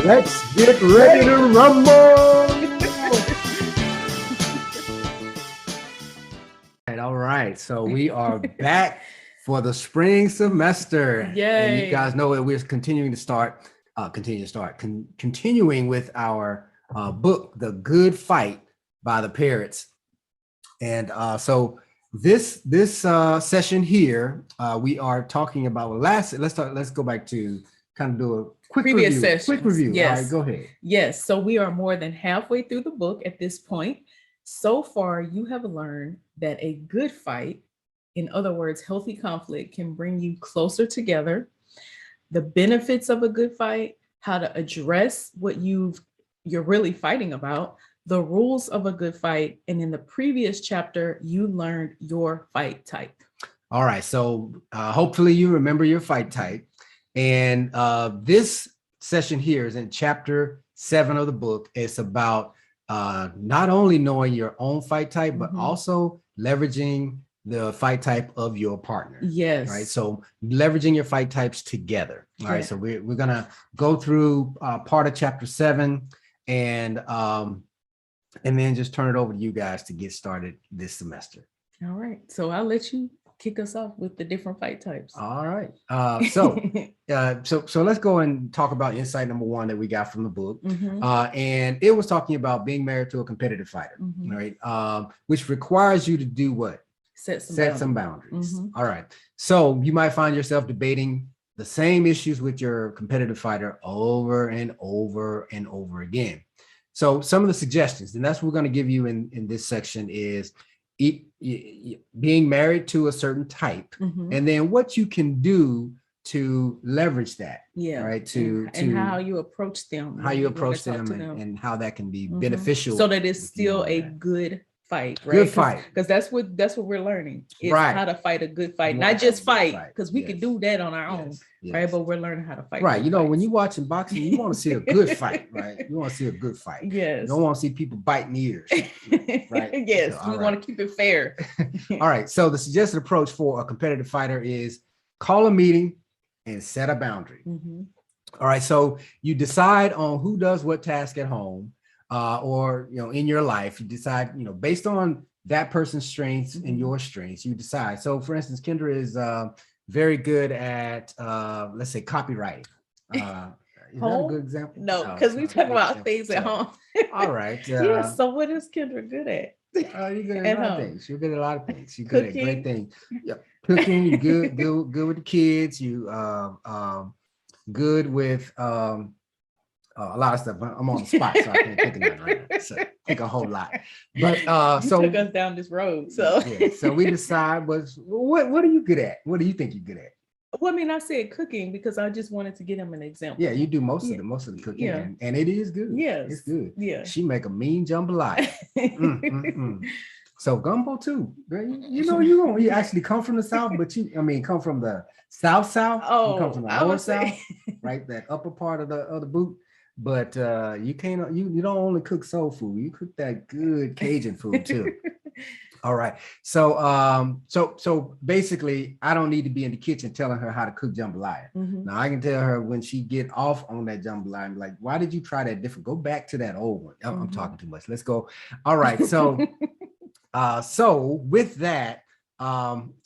Let's get ready to rumble. All right. So we are back for the spring semester. Yay. And you guys know that we're continuing with our book, The Good Fight by the Parrots. And so this session here, we are talking about let's go back to kind of do a quick Previous review. sessions. Quick review. Yes. All right, go ahead. Yes. So we are more than halfway through the book at this point. So far, you have learned that a good fight, in other words, healthy conflict, can bring you closer together. The benefits of a good fight, how to address what you're really fighting about, the rules of a good fight, and in the previous chapter, you learned your fight type. All right. So hopefully you remember your fight type. And this session here is in chapter 7 of the book. It's about not only knowing your own fight type, but also leveraging the fight type of your partner. Yes. Right. So leveraging your fight types together. All right. So we're going to go through part of chapter 7 and then just turn it over to you guys to get started this semester. All right. So I'll let you kick us off with the different fight types. All right. So let's go and talk about insight number 1 that we got from the book. And it was talking about being married to a competitive fighter, right? Which requires you to do what? Set some boundaries. All right. So you might find yourself debating the same issues with your competitive fighter over and over and over again. So some of the suggestions, and that's what we're going to give you in this section, is being married to a certain type, and then what you can do to leverage that. Right. And how you approach them. How you approach them and how that can be beneficial. So that it's still a good fight, right? Good fight. Because that's what we're learning. Is how to fight a good fight, not just fight, because we can do that on our own, right? But we're learning how to fight. Right. You know, when you're watching boxing, you want to see a good fight, right? You want to see a good fight. Yes. You don't want to see people biting ears. Right. Yes. So, we want to keep it fair. All right. So the suggested approach for a competitive fighter is call a meeting and set a boundary. All right. So you decide on who does what task at home. Or in your life, you decide, based on that person's strengths and your strengths, you decide. So for instance, Kendra is very good at let's say copywriting. Is that a good example? No, because we talk about things at home. All right. So what is Kendra good at? You're good at a lot of things. You're good at a lot of things. You're good at great things. Yep. Cooking, you're good with the kids. You good with a lot of stuff. I'm on the spot, so I can't think of nothing right now. So think a whole lot. But so took us down this road. So so we decide what are you good at? What do you think you're good at? Well, I mean, I said cooking because I just wanted to give him an example. Yeah, you do most of the cooking, and it is good. Yes, it's good. Yeah, she make a mean jambalaya. So gumbo too. You actually come from the South, but come from the South. Oh, you come from the Lower South, right? That upper part of the boot. But you can't. You don't only cook soul food. You cook that good Cajun food too. All right. So so basically, I don't need to be in the kitchen telling her how to cook jambalaya. Now I can tell her when she get off on that jambalaya, I'm like, why did you try that different? Go back to that old one. I'm talking too much. Let's go. All right. So so with that,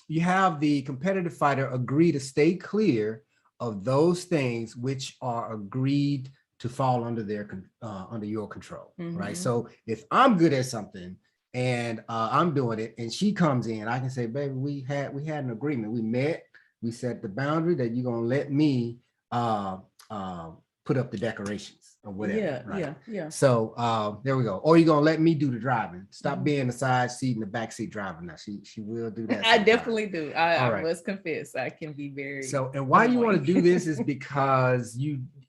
you have the competitive fighter agree to stay clear of those things which are agreed to fall under under your control, right? So if I'm good at something and I'm doing it, and she comes in, I can say, baby, we had an agreement. We met, we set the boundary that you're gonna let me put up the decorations or whatever. Yeah. So there we go. Or you're gonna let me do the driving. Stop being the side seat and the back seat driver. Now she will do that. I definitely do. I must confess, I can be very. So, and why you want to do this is because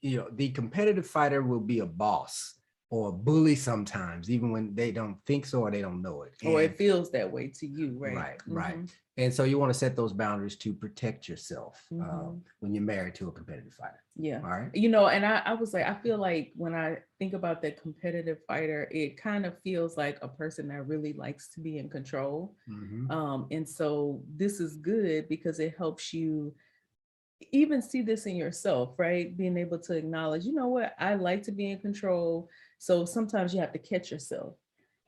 the competitive fighter will be a boss or a bully sometimes, even when they don't think so or they don't know it. Or it feels that way to you, right? Right. And so you want to set those boundaries to protect yourself when you're married to a competitive fighter. Yeah. All right. And I was like, I feel like when I think about that competitive fighter, it kind of feels like a person that really likes to be in control. And so this is good because it helps you even see this in yourself, right? Being able to acknowledge, you know what, I like to be in control. So sometimes you have to catch yourself.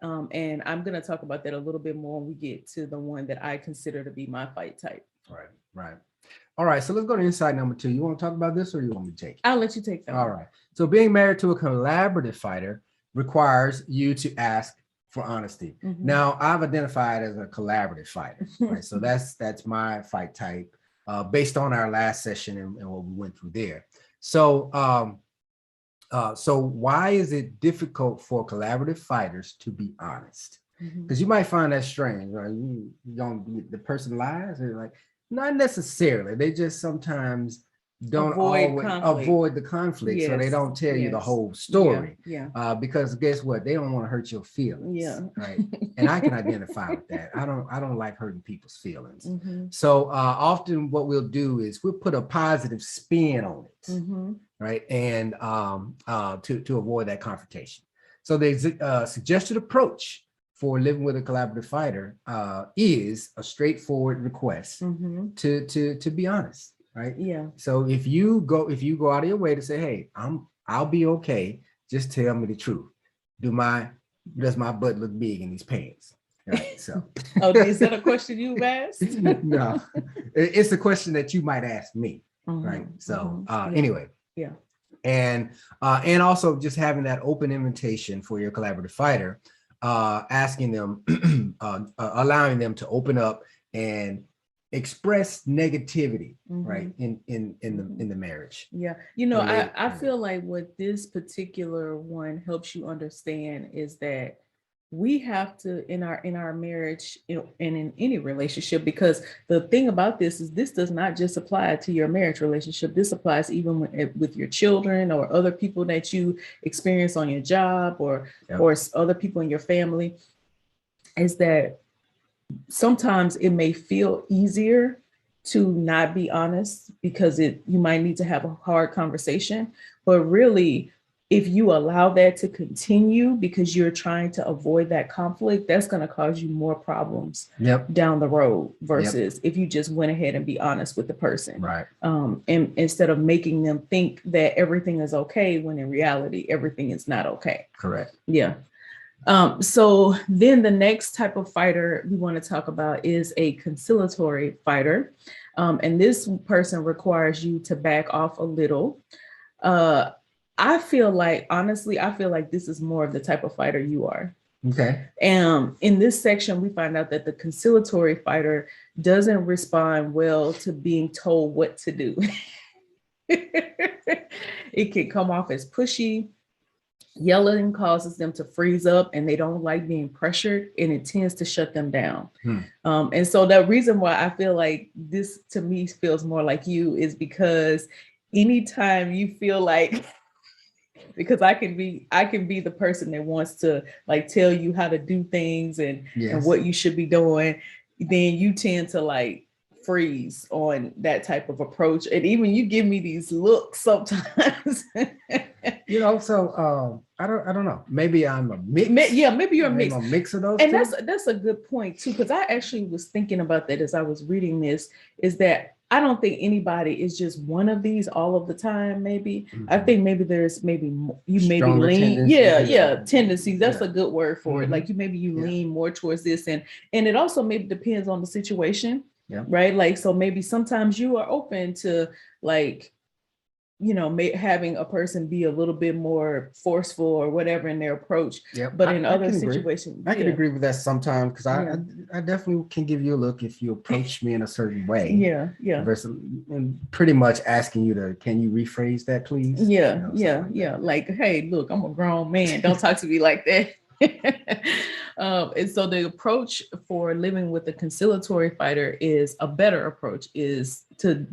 And I'm going to talk about that a little bit more when we get to the one that I consider to be my fight type. Right, right. All right, so let's go to insight number 2. You want to talk about this or you want me to take it? I'll let you take that. All right. So being married to a collaborative fighter requires you to ask for honesty. Mm-hmm. Now, I've identified as a collaborative fighter, right? So that's my fight type based on our last session and what we went through there. So, so why is it difficult for collaborative fighters to be honest? Because you might find that strange, right? The person lies, or like, not necessarily. They just sometimes don't avoid the conflict, yes. So they don't tell you the whole story. Because guess what? They don't want to hurt your feelings. Right. And I can identify with that. I don't like hurting people's feelings. So often what we'll do is we'll put a positive spin on it, right? And to avoid that confrontation. So the suggested approach for living with a collaborative fighter is a straightforward request to be honest. Right. Yeah. So if you go out of your way to say, hey, I'll be okay. Just tell me the truth. Does my butt look big in these pants? Right. So. Oh, is that a question you've asked? No, it's a question that you might ask me. Right. So anyway. Yeah. And also just having that open invitation for your collaborative fighter, asking them, allowing them to open up and express negativity, right, in the marriage. Yeah, you know, I feel like what this particular one helps you understand is that we have to in our marriage, you know, and in any relationship, because the thing about this is this does not just apply to your marriage relationship. This applies even with your children or other people that you experience on your job or other people in your family. Is that sometimes it may feel easier to not be honest because you might need to have a hard conversation, but really, if you allow that to continue because you're trying to avoid that conflict, that's going to cause you more problems down the road versus if you just went ahead and be honest with the person. Right. And instead of making them think that everything is okay, when in reality, everything is not okay. Correct. Yeah. So then the next type of fighter we want to talk about is a conciliatory fighter. And this person requires you to back off a little. I feel like this is more of the type of fighter you are. Okay. And in this section, we find out that the conciliatory fighter doesn't respond well to being told what to do. It can come off as pushy. Yelling causes them to freeze up and they don't like being pressured, and it tends to shut them down. And so the reason why I feel like this to me feels more like you is because anytime you feel like, because I can be the person that wants to like tell you how to do things and what you should be doing, then you tend to like freeze on that type of approach. And even you give me these looks sometimes. You know, so I don't know. Maybe I'm a mix. Maybe you're a mix. A mix of those. And that's a good point too, because I actually was thinking about that as I was reading this, is that I don't think anybody is just one of these all of the time. Maybe I think maybe there's you maybe lean, tendencies. That's a good word for it. Like you lean more towards this, and it also maybe depends on the situation, right? Like so maybe sometimes you are open to like, you know, having a person be a little bit more forceful or whatever in their approach. But in other situations, I can agree with that sometimes, because I definitely can give you a look if you approach me in a certain way. Versus, and pretty much asking you can you rephrase that, please? Like, hey, look, I'm a grown man. Don't talk to me like that. And so the approach for living with a conciliatory fighter is a better approach is to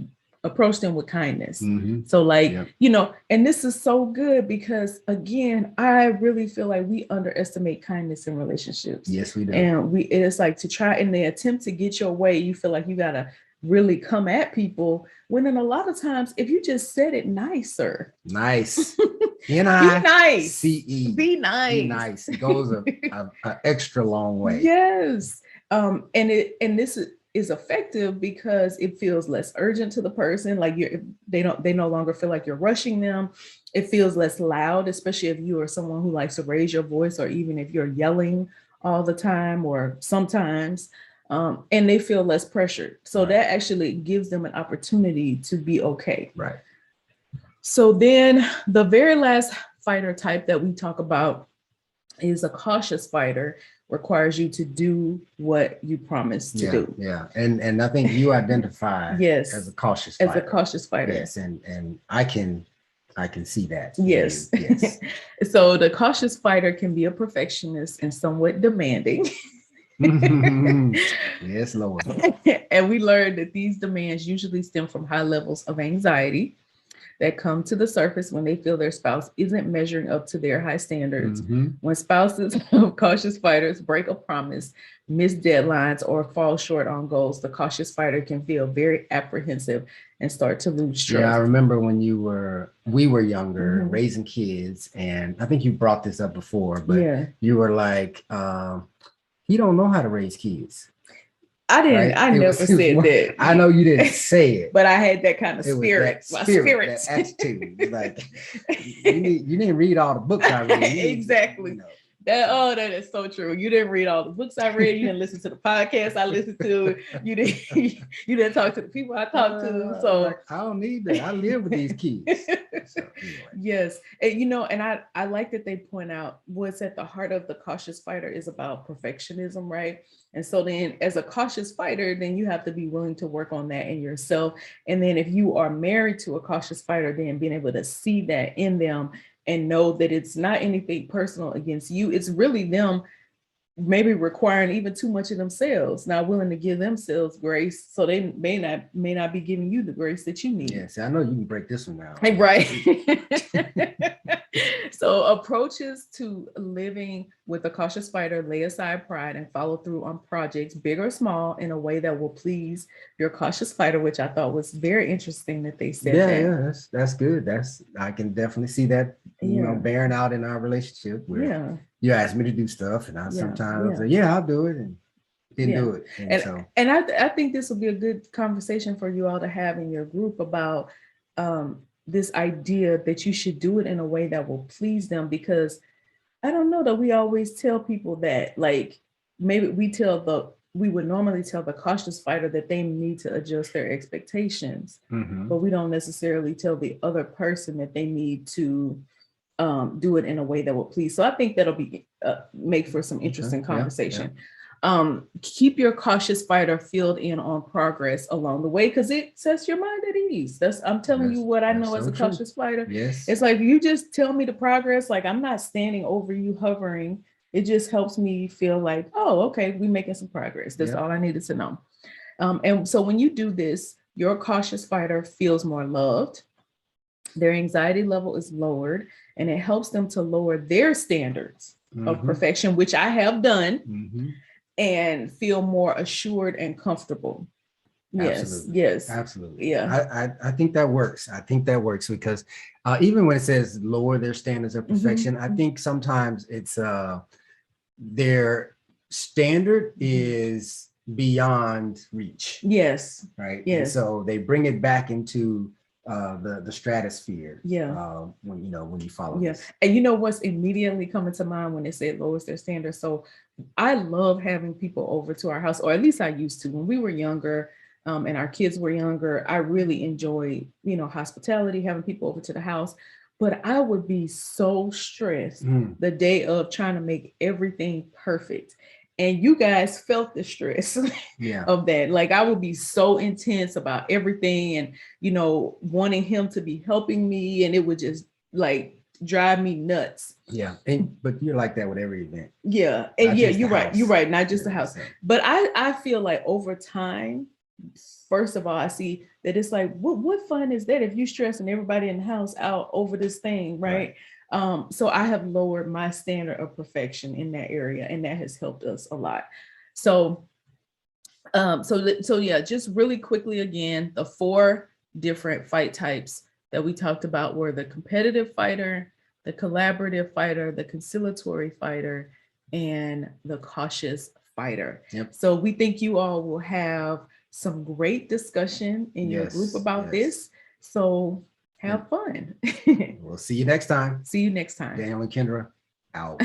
approach them with kindness. So like, you know, and this is so good because again, I really feel like we underestimate kindness in relationships. Yes, we do. And it's like to try in the attempt to get your way, you feel like you got to really come at people, when in a lot of times, if you just said it nicer. Nice. Be nice. C-E. Be nice. Be nice. It goes an extra long way. Yes. And this is, is effective because it feels less urgent to the person. Like they no longer feel like you're rushing them. It feels less loud, especially if you are someone who likes to raise your voice, or even if you're yelling all the time or sometimes, and they feel less pressured. So that actually gives them an opportunity to be okay. Right. So then the very last fighter type that we talk about is a cautious fighter. Requires you to do what you promised to do. Yeah. And I think you identify yes as a cautious fighter. As a cautious fighter. Yes. And I can see that. Yes. Yes. So the cautious fighter can be a perfectionist and somewhat demanding. Yes, Lord. And we learned that these demands usually stem from high levels of anxiety that come to the surface when they feel their spouse isn't measuring up to their high standards. When spouses of cautious fighters break a promise, miss deadlines, or fall short on goals, the cautious fighter can feel very apprehensive and start to lose trust. Yeah, I remember when we were younger, raising kids, and I think you brought this up before, but you were like, you don't know how to raise kids. I didn't. Right? I never said that. I know you didn't say it, but I had that kind of spirit. My spirit, that attitude. Like you didn't read all the books I read. Exactly. That is so true. You didn't read all the books I read. You didn't listen to the podcast I listened to. You didn't talk to the people I talked to. So I don't need that. I live with these kids. So, anyway. Yes, and I like that they point out what's at the heart of the cautious fighter is about perfectionism, right? And so then, as a cautious fighter, then you have to be willing to work on that in yourself. And then, if you are married to a cautious fighter, then being able to see that in them and know that it's not anything personal against you. It's really them maybe requiring even too much of themselves, not willing to give themselves grace. So they may not be giving you the grace that you need. Yes, I know you can break this one down. Right. So approaches to living with a cautious fighter: lay aside pride and follow through on projects, big or small, in a way that will please your cautious fighter, which I thought was very interesting that they said that. Yeah, that's good. I can definitely see that, you know, bearing out in our relationship where you ask me to do stuff and I sometimes say, I'll do it, and didn't do it. And I think this will be a good conversation for you all to have in your group about this idea that you should do it in a way that will please them, because I don't know that we always tell people that. Like, maybe we would normally tell the cautious fighter that they need to adjust their expectations, but we don't necessarily tell the other person that they need to do it in a way that will please. So I think that'll be make for some interesting conversation. Keep your cautious fighter filled in on progress along the way, because it sets your mind at ease. I'm telling you what I know as a cautious fighter. Yes. It's like, you just tell me the progress. Like, I'm not standing over you hovering. It just helps me feel like, oh, okay, we're making some progress. That's all I needed to know. And so when you do this, your cautious fighter feels more loved. Their anxiety level is lowered, and it helps them to lower their standards of perfection, which I have done, and feel more assured and comfortable. Yes. Absolutely. Yeah. I think that works. I think that works because even when it says lower their standards of perfection, I think sometimes it's their standard is beyond reach. Yes. Right. Yes. And so they bring it back into the stratosphere. When you follow this. And you know what's immediately coming to mind when they say it lowers their standards? So I love having people over to our house, or at least I used to when we were younger, and our kids were younger. I really enjoyed, hospitality, having people over to the house. But I would be so stressed the day of trying to make everything perfect. And you guys felt the stress of that. Like, I would be so intense about everything and, wanting him to be helping me. And it would just like drive me nuts. Yeah. But you're like that with every event. Yeah. And you're right. You're right. Not just the house. But I feel like over time, first of all, I see that it's like, what fun is that if you stressing everybody in the house out over this thing, right? So I have lowered my standard of perfection in that area, and that has helped us a lot. So just really quickly again, the 4 different fight types that we talked about were the competitive fighter, the collaborative fighter, the conciliatory fighter, and the cautious fighter. Yep. So we think you all will have some great discussion in your group about this. So have fun. We'll see you next time. See you next time. Daniel and Kendra out.